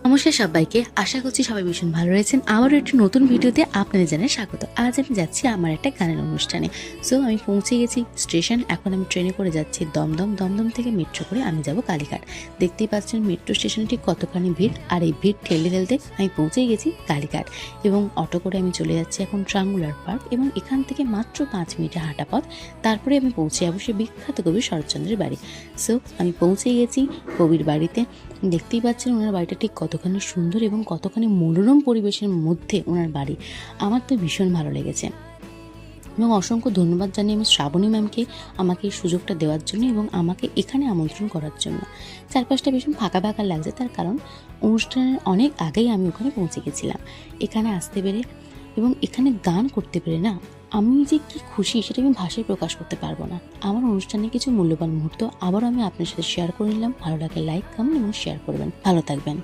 নমস্কার সবাইকে, আশা করছি সবাই ভীষণ ভালো রয়েছেন। আবারও একটি নতুন ভিডিওতে আপনাদের জানাই স্বাগত। আজ আমি যাচ্ছি আমার একটা গানের অনুষ্ঠানে। সো আমি পৌঁছে গেছি স্টেশন। এখন আমি ট্রেনে করে যাচ্ছি দমদম থেকে মেট্রো করে আমি যাব কালীঘাট। দেখতেই পাচ্ছেন মেট্রো স্টেশনে ঠিক কতখানি ভিড়, আর এই ভিড় ঠেলতে ঠেলতে আমি পৌঁছেই গেছি কালীঘাট। এবং অটো করে আমি চলে যাচ্ছি এখন ট্রায়াঙ্গুলার পার্ক, এবং এখান থেকে মাত্র 5 মিনিটের হাঁটা পথ। তারপরে আমি পৌঁছে যাবো সে বিখ্যাত কবি শরৎচন্দ্রের বাড়ি। সো আমি পৌঁছে গেছি কবির বাড়িতে। দেখতেই পাচ্ছেন ওনার বাড়িটা ঠিক কতখানি সুন্দর এবং কতখানি মনোরম পরিবেশের মধ্যে ওনার বাড়ি। আমার তো ভীষণ ভালো লেগেছে, এবং অসংখ্য ধন্যবাদ জানিয়ে আমি শ্রাবণী ম্যামকে আমাকে এই সুযোগটা দেওয়ার জন্য এবং আমাকে এখানে আমন্ত্রণ করার জন্য। চারপাশটা ভীষণ ফাঁকা ফাঁকা লাগছে, তার কারণ অনুষ্ঠানের অনেক আগেই আমি ওখানে পৌঁছে গেছিলাম। এখানে আসতে পেরে এবং এখানে গান করতে পেরে না, আমি যে কি খুশি সেটা আমি ভাষায় প্রকাশ করতে পারবো না। আমার অনুষ্ঠানে কিছু মূল্যবান মুহূর্ত আবারও আমি আপনার সাথে শেয়ার করে নিলাম। ভালো লাগলে লাইক, কমেন্ট এবং শেয়ার করবেন। ভালো থাকবেন।